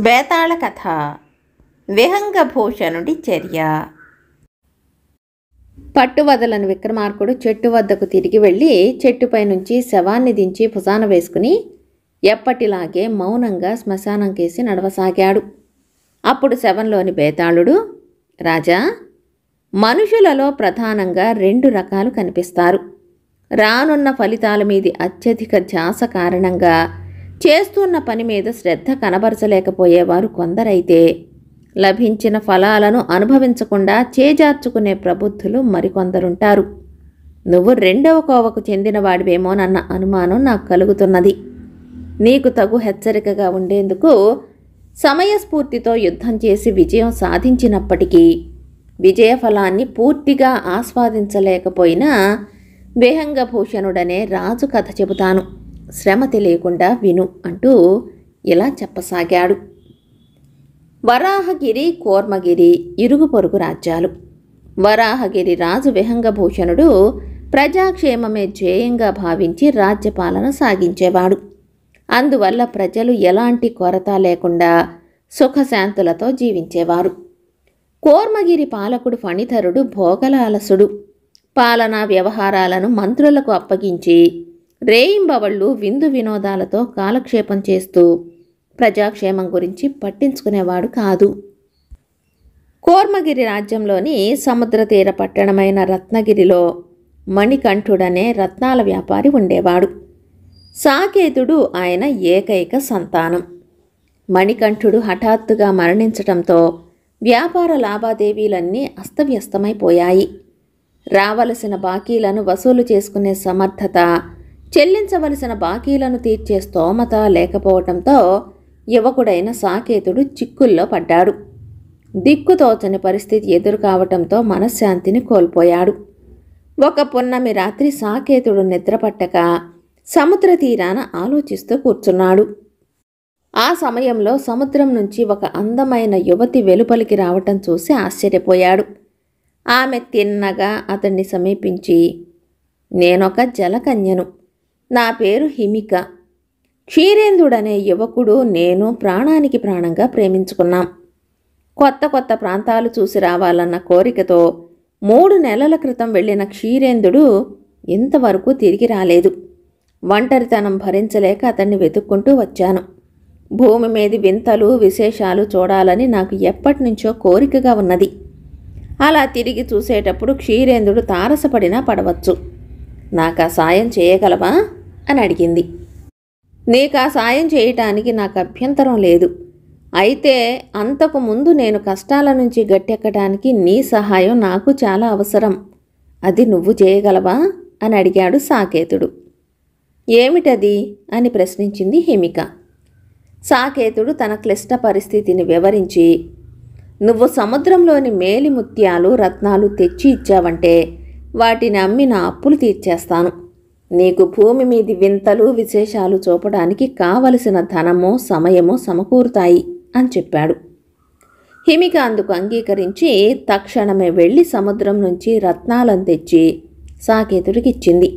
బేతాళ కథ. విహంగభూషణుడి చర్య. పట్టువదలని విక్రమార్కుడు చెట్టు వద్దకు తిరిగి వెళ్ళి చెట్టుపై నుంచి శవాన్ని దించి భుజాన వేసుకుని ఎప్పటిలాగే మౌనంగా శ్మశానం కేసి నడవసాగాడు. అప్పుడు శవంలోని బేతాళుడు, రాజా, మనుషులలో ప్రధానంగా 2 రకాలు కనిపిస్తారు. రానున్న ఫలితాల మీది అత్యధిక ధ్యాస కారణంగా చేస్తున్న పని మీద శ్రద్ధ కనబరచలేకపోయేవారు కొందరైతే, లభించిన ఫలాలను అనుభవించకుండా చేజార్చుకునే ప్రబుద్ధులు మరికొందరుంటారు. నువ్వు 2వ కోవకు చెందినవాడివేమోనన్న అనుమానం నాకు కలుగుతున్నది. నీకు తగు హెచ్చరికగా ఉండేందుకు సమయస్ఫూర్తితో యుద్ధం చేసి విజయం సాధించినప్పటికీ విజయఫలాన్ని పూర్తిగా ఆస్వాదించలేకపోయినా విహంగభూషణుడనే రాజు కథ చెబుతాను, శ్రమ తెలియకుండా విను అంటూ ఇలా చెప్పసాగాడు. వరాహగిరి, కూర్మగిరి ఇరుగు పొరుగు రాజ్యాలు. వరాహగిరి రాజు విహంగభూషణుడు ప్రజాక్షేమమే ధ్యేయంగా భావించి రాజ్యపాలన సాగించేవాడు. అందువల్ల ప్రజలు ఎలాంటి కొరత లేకుండా సుఖశాంతులతో జీవించేవారు. కూర్మగిరి పాలకుడు ఫణిధరుడు భోగలాలసుడు. పాలనా వ్యవహారాలను మంత్రులకు అప్పగించి రేయింబవళ్ళు విందు వినోదాలతో కాలక్షేపం చేస్తూ ప్రజాక్షేమం గురించి పట్టించుకునేవాడు కాదు. కూర్మగిరి రాజ్యంలోని సముద్ర తీర పట్టణమైన రత్నగిరిలో మణికంఠుడనే రత్నాల వ్యాపారి ఉండేవాడు. సాకేతుడు ఆయన ఏకైక సంతానం. మణికంఠుడు హఠాత్తుగా మరణించటంతో వ్యాపార లావాదేవీలన్నీ అస్తవ్యస్తమైపోయాయి. రావలసిన బాకీలను వసూలు చేసుకునే సమర్థత, చెల్లించవలసిన బాకీలను తీర్చే స్తోమత లేకపోవటంతో యువకుడైన సాకేతుడు చిక్కుల్లో పడ్డాడు. దిక్కుతోచని పరిస్థితి ఎదురు కావటంతో మనశ్శాంతిని కోల్పోయాడు. ఒక పున్నమి రాత్రి సాకేతుడు నిద్రపట్టక సముద్ర తీరాన ఆలోచిస్తూ కూర్చున్నాడు. ఆ సమయంలో సముద్రం నుంచి ఒక అందమైన యువతి వెలుపలికి రావటం చూసి ఆశ్చర్యపోయాడు. ఆమె తిన్నగా అతన్ని సమీపించి, నేనొక జలకన్యను, నా పేరు హిమిక. క్షీరేంద్రుడనే యువకుడు నేను ప్రాణానికి ప్రాణంగా ప్రేమించుకున్నాం. కొత్త కొత్త ప్రాంతాలు చూసి రావాలన్న కోరికతో 3 నెలల క్రితం వెళ్ళిన క్షీరేంద్రుడు ఇంతవరకు తిరిగి రాలేదు. ఒంటరితనం భరించలేక అతన్ని వెతుక్కుంటూ వచ్చాను. భూమి మీది వింతలు విశేషాలు చూడాలని నాకు ఎప్పటినుంచో కోరికగా ఉన్నది. అలా తిరిగి చూసేటప్పుడు క్షీరేంద్రుడు తారసపడినా పడవచ్చు. నాకా సాయం చేయగలవా అని అడిగింది. నీకా సాయం చేయటానికి నాకు అభ్యంతరం లేదు. అయితే అంతకు ముందు నేను కష్టాల నుంచి గట్టెక్కడానికి నీ సహాయం నాకు చాలా అవసరం. అది నువ్వు చేయగలవా అని అడిగాడు సాకేతుడు. ఏమిటది అని ప్రశ్నించింది హిమిక. సాకేతుడు తన క్లిష్ట పరిస్థితిని వివరించి, నువ్వు సముద్రంలోని మేలి ముత్యాలు, రత్నాలు తెచ్చి ఇచ్చావంటే వాటిని అమ్మి నా అప్పులు తీర్చేస్తాను. నీకు భూమి మీది వింతలు విశేషాలు చూపడానికి కావలసిన ధనమో సమయమో సమకూరుతాయి అని చెప్పాడు. హిమిక అందుకు అంగీకరించి తక్షణమే వెళ్ళి సముద్రం నుంచి రత్నాలను తెచ్చి సాకేతుడికిచ్చింది.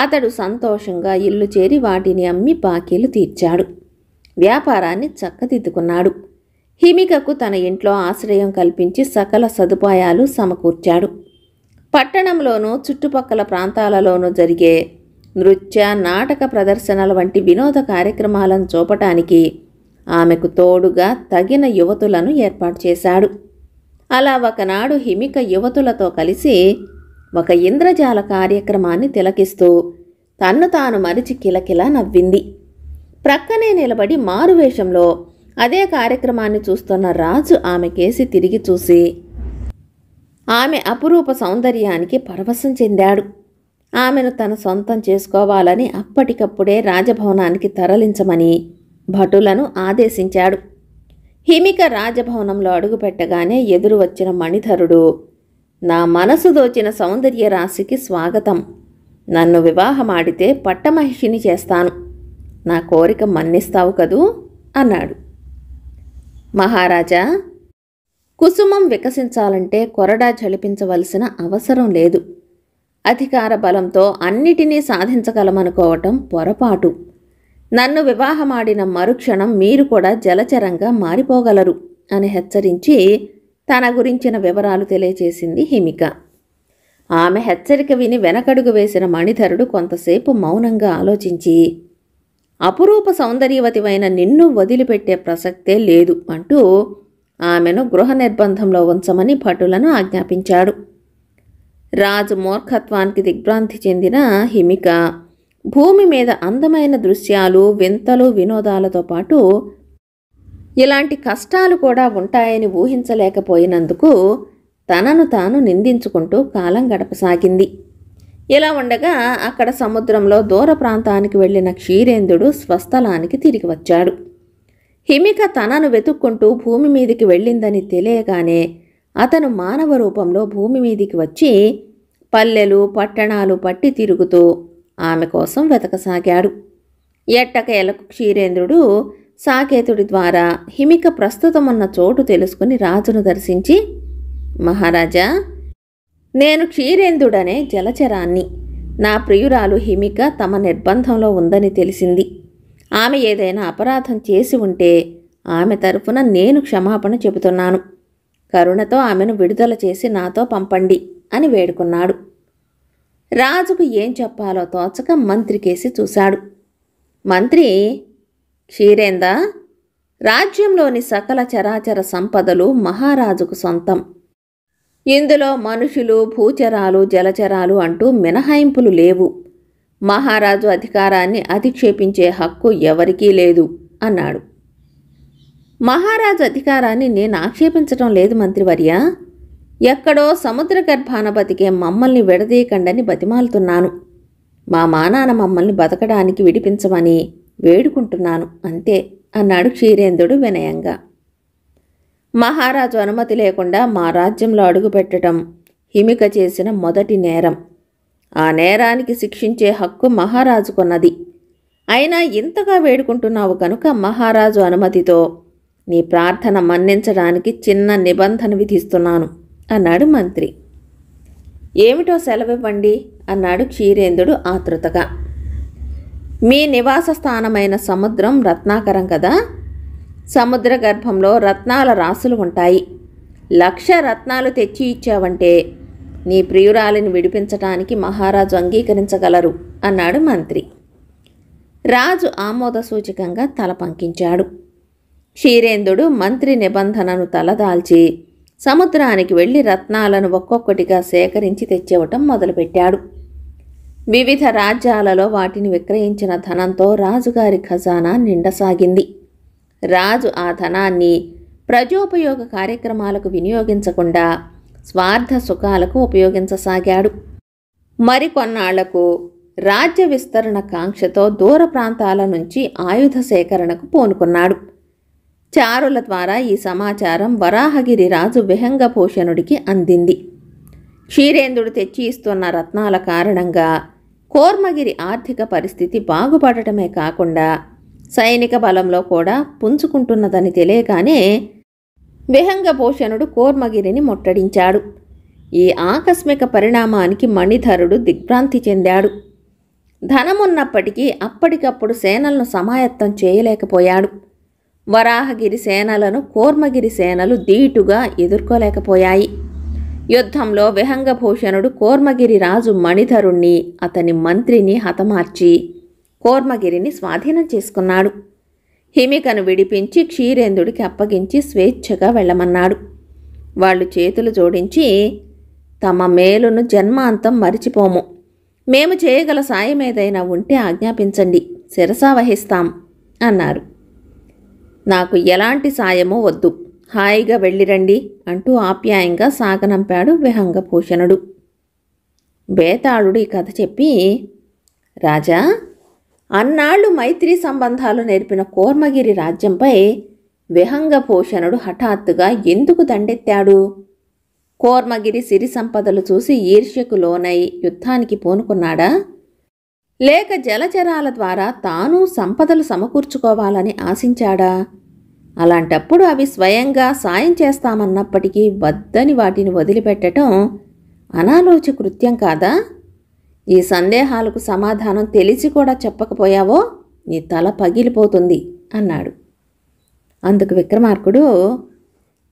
అతడు సంతోషంగా ఇల్లు చేరి వాటిని అమ్మి బాకీలు తీర్చాడు. వ్యాపారాన్ని చక్కదిద్దుకున్నాడు. హిమికకు తన ఇంట్లో ఆశ్రయం కల్పించి సకల సదుపాయాలు సమకూర్చాడు. పట్టణంలోనూ చుట్టుపక్కల ప్రాంతాలలోనూ జరిగే నృత్య, నాటక ప్రదర్శనల వంటి వినోద కార్యక్రమాలను చూపటానికి ఆమెకు తోడుగా తగిన యువతులను ఏర్పాటు చేశాడు. అలా ఒకనాడు హిమిక యువతులతో కలిసి ఒక ఇంద్రజాల కార్యక్రమాన్ని తిలకిస్తూ తన్ను తాను మరిచి కిలకిలా నవ్వింది. ప్రక్కనే నిలబడి మారువేషంలో అదే కార్యక్రమాన్ని చూస్తున్న రాజు ఆమె కేసి తిరిగి చూసి ఆమె అపురూప సౌందర్యానికి పరవశం చెందాడు. ఆమెను తన సొంతం చేసుకోవాలని అప్పటికప్పుడే రాజభవనానికి తరలించమని భటులను ఆదేశించాడు. హిమిక రాజభవనంలో అడుగుపెట్టగానే ఎదురు వచ్చిన మణిధరుడు, నా మనసు దోచిన సౌందర్య రాశికి స్వాగతం. నన్ను వివాహమాడితే పట్టమహిషిని చేస్తాను. నా కోరిక మన్నిస్తావు కదూ అన్నాడు. మహారాజా, కుసుమం వికసించాలంటే కొరడా ఝళిపించవలసిన అవసరం లేదు. అధికార బలంతో అన్నిటినీ సాధించగలమనుకోవటం పొరపాటు. నన్ను వివాహమాడిన మరుక్షణం మీరు కూడా జలచరంగా మారిపోగలరు అని హెచ్చరించి తన గురించిన వివరాలు తెలియచేసింది హిమిక. ఆమె హెచ్చరిక విని వెనకడుగు వేసిన మణిధరుడు కొంతసేపు మౌనంగా ఆలోచించి, అపురూప సౌందర్యవతివైన నిన్ను వదిలిపెట్టే ప్రసక్తే లేదు అంటూ ఆమెను గృహ నిర్బంధంలో ఉంచమని భటులను ఆజ్ఞాపించాడు. రాజు మూర్ఖత్వానికి దిగ్భ్రాంతి చెందిన హిమిక భూమి మీద అందమైన దృశ్యాలు, వింతలు, వినోదాలతో పాటు ఇలాంటి కష్టాలు కూడా ఉంటాయని ఊహించలేకపోయినందుకు తనను తాను నిందించుకుంటూ కాలం గడపసాగింది. ఇలా ఉండగా అక్కడ సముద్రంలో దూర ప్రాంతానికి వెళ్లిన క్షీరేంద్రుడు స్వస్థలానికి తిరిగి వచ్చాడు. హిమిక తనను వెతుక్కుంటూ భూమి మీదికి వెళ్ళిందని తెలియగానే అతను మానవ రూపంలో భూమి మీదికి వచ్చి పల్లెలు, పట్టణాలు పట్టి తిరుగుతూ ఆమె కోసం వెతకసాగాడు. ఎట్టకేలకు క్షీరేంద్రుడు సాకేతుడి ద్వారా హిమిక ప్రస్తుతమున్న చోటు తెలుసుకుని రాజును దర్శించి, మహారాజా, నేను క్షీరేంద్రుడనే జలచరాన్ని. నా ప్రియురాలు హిమిక తమ నిర్బంధంలో ఉందని తెలిసింది. ఆమె ఏదైనా అపరాధం చేసి ఉంటే ఆమె తరఫున నేను క్షమాపణ చెబుతున్నాను. కరుణతో ఆమెను విడుదల చేసి నాతో పంపండి అని వేడుకున్నాడు. రాజుకు ఏం చెప్పాలో తోచక మంత్రికేసి చూశాడు. మంత్రి, క్షీరేంద్ర, రాజ్యంలోని సకల చరాచర సంపదలు మహారాజుకు సొంతం. ఇందులో మనుషులు, భూచరాలు, జలచరాలు అంటూ మినహాయింపులు లేవు. మహారాజు అధికారాన్ని అధిక్షేపించే హక్కు ఎవరికీ లేదు అన్నాడు. మహారాజు అధికారాన్ని నేను ఆక్షేపించటం లేదు మంత్రివర్య. ఎక్కడో సముద్ర గర్భాన బతికే మమ్మల్ని విడదీయకండని బతిమాలుతున్నాను. మా మానాన మమ్మల్ని బతకడానికి విడిపించమని వేడుకుంటున్నాను అంతే అన్నాడు క్షీరేంద్రుడు వినయంగా. మహారాజు అనుమతి లేకుండా మా రాజ్యంలో అడుగుపెట్టడం హిమిక చేసిన మొదటి నేరం. ఆ నేరానికి శిక్షించే హక్కు మహారాజుకున్నది. అయినా ఇంతగా వేడుకుంటున్నావు కనుక మహారాజు అనుమతితో నీ ప్రార్థన మన్నించడానికి చిన్న నిబంధన విధిస్తున్నాను అన్నాడు మంత్రి. ఏమిటో సెలవివ్వండి అన్నాడు క్షీరేంద్రుడు ఆతృతగా. మీ నివాస స్థానమైన సముద్రం రత్నాకరం కదా. సముద్ర గర్భంలో రత్నాల రాసులు ఉంటాయి. 1,00,000 రత్నాలు తెచ్చి ఇచ్చావంటే నీ ప్రియురాలిని విడిపించటానికి మహారాజు అంగీకరించగలరు అన్నాడు మంత్రి. రాజు ఆమోద సూచకంగా తల పంకించాడు. క్షీరేంద్రుడు మంత్రి నిబంధనను తలదాల్చి సముద్రానికి వెళ్లి రత్నాలను ఒక్కొక్కటిగా సేకరించి తెచ్చివ్వటం మొదలుపెట్టాడు. వివిధ రాజ్యాలలో వాటిని విక్రయించిన ధనంతో రాజుగారి ఖజానా నిండసాగింది. రాజు ఆ ధనాన్ని ప్రజోపయోగ కార్యక్రమాలకు వినియోగించకుండా స్వార్థ సుఖాలకు ఉపయోగించసాగాడు. మరికొన్నాళ్లకు రాజ్య విస్తరణ కాంక్షతో దూర ప్రాంతాల నుంచి ఆయుధ సేకరణకు పూనుకున్నాడు. చారుల ద్వారా ఈ సమాచారం వరాహగిరి రాజు విహంగభూషణుడికి అందింది. క్షీరేంద్రుడు తెచ్చి ఇస్తున్న రత్నాల కారణంగా కోర్మగిరి ఆర్థిక పరిస్థితి బాగుపడటమే కాకుండా సైనిక బలంలో కూడా పుంజుకుంటున్నదని తెలియగానే విహంగభూషణుడు కోర్మగిరిని ముట్టడించాడు. ఈ ఆకస్మిక పరిణామానికి మణిధరుడు దిగ్భ్రాంతి చెందాడు. ధనమున్నప్పటికీ అప్పటికప్పుడు సేనలను సమాయత్తం చేయలేకపోయాడు. వరాహగిరి సేనలను కోర్మగిరి సేనలు ధీటుగా ఎదుర్కోలేకపోయాయి. యుద్ధంలో విహంగభూషణుడు కోర్మగిరి రాజు మణిధరుణ్ణి, అతని మంత్రిని హతమార్చి కోర్మగిరిని స్వాధీనం చేసుకున్నాడు. హిమికను విడిపించి క్షీరేంద్రుడికి అప్పగించి స్వేచ్ఛగా వెళ్ళమన్నాడు. వాళ్ళు చేతులు జోడించి, తమ మేలును జన్మాంతం మరిచిపోము. మేము చేయగల సాయం ఏదైనా ఉంటే ఆజ్ఞాపించండి, శిరసా వహిస్తాం అన్నారు. నాకు ఎలాంటి సాయమో వద్దు, హాయిగా వెళ్ళిరండి అంటూ ఆప్యాయంగా సాగనంపాడు విహంగభూషణుడు. బేతాళుడు ఈ కథ చెప్పి, రాజా, అన్నాళ్లు మైత్రీ సంబంధాలు నేర్పిన కోర్మగిరి రాజ్యంపై విహంగభూషణుడు హఠాత్తుగా ఎందుకు దండెత్తాడు? కోర్మగిరి సిరి సంపదలు చూసి ఈర్ష్యకు లోనై యుద్ధానికి పూనుకున్నాడా? లేక జలచరాల ద్వారా తాను సంపదలు సమకూర్చుకోవాలని ఆశించాడా? అలాంటప్పుడు అవి స్వయంగా సాయం చేస్తామన్నప్పటికీ వద్దని వాటిని వదిలిపెట్టడం అనాలోచ కృత్యం కాదా? ఈ సందేహాలకు సమాధానం తెలిసి కూడా చెప్పకపోయావో నీ తల పగిలిపోతుంది అన్నాడు. అందుకు విక్రమార్కుడు,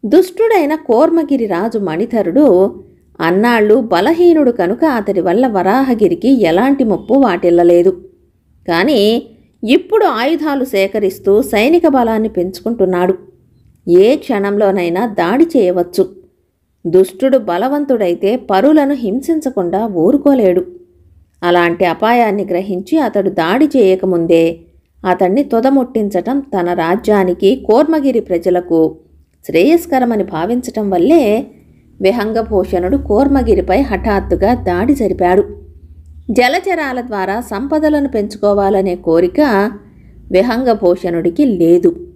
దుష్టుడైన కోర్మగిరి రాజు మణిధరుడు అన్నాళ్ళు బలహీనుడు కనుక అతడి వల్ల వరాహగిరికి ఎలాంటి ముప్పు వాటిల్లలేదు. కానీ ఇప్పుడు ఆయుధాలు సేకరిస్తూ సైనిక బలాన్ని పెంచుకుంటున్నాడు. ఏ క్షణంలోనైనా దాడి చేయవచ్చు. దుష్టుడు బలవంతుడైతే పరులను హింసించకుండా ఊరుకోలేడు. అలాంటి అపాయాన్ని గ్రహించి అతడు దాడి చేయకముందే అతన్ని తుదముట్టించటం తన రాజ్యానికి, కోర్మగిరి ప్రజలకు శ్రేయస్కరమని భావించటం వల్లే విహంగభూషణుడు కోర్మగిరిపై హఠాత్తుగా దాడి జరిపాడు. జలచరాల ద్వారా సంపదలను పెంచుకోవాలనే కోరిక విహంగభూషణుడికి లేదు.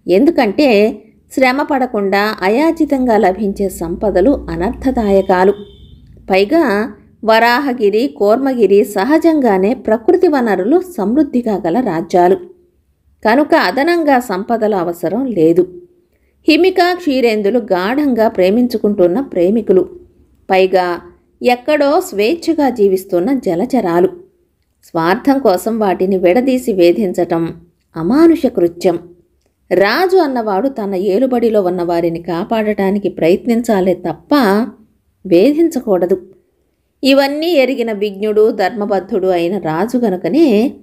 ఎందుకంటే శ్రమ పడకుండా అయాచితంగా లభించే సంపదలు అనర్థదాయకాలు. పైగా వరాహగిరి, కోర్మగిరి సహజంగానే ప్రకృతి వనరులు సమృద్ధిగా గల రాజ్యాలు కనుక అదనంగా సంపదల అవసరం లేదు. హిమిక, క్షీరేందులు గాఢంగా ప్రేమించుకుంటున్న ప్రేమికులు, పైగా ఎక్కడో స్వేచ్ఛగా జీవిస్తున్న జలచరాలు. స్వార్థం కోసం వాటిని విడదీసి వేధించటం అమానుష కృత్యం. రాజు అన్నవాడు తన ఏలుబడిలో ఉన్నవారిని కాపాడటానికి ప్రయత్నించాలే తప్ప వేధించకూడదు. ఇవన్నీ ఎరిగిన విజ్ఞుడు, ధర్మబద్ధుడు అయిన రాజు గనుకనే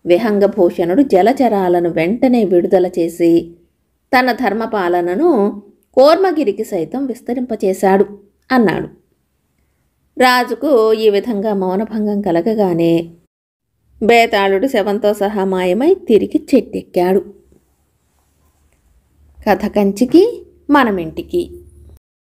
విహంగభూషణుడు జలచరాలను వెంటనే విడుదల చేసి తన ధర్మపాలనను కోర్మగిరికి సైతం విస్తరింపచేశాడు అన్నాడు. రాజుకు ఈ విధంగా మౌనభంగం కలగగానే బేతాళుడు శవంతో సహా మాయమై తిరిగి చెట్టెక్కాడు. కథ కంచికి మనమింటికి.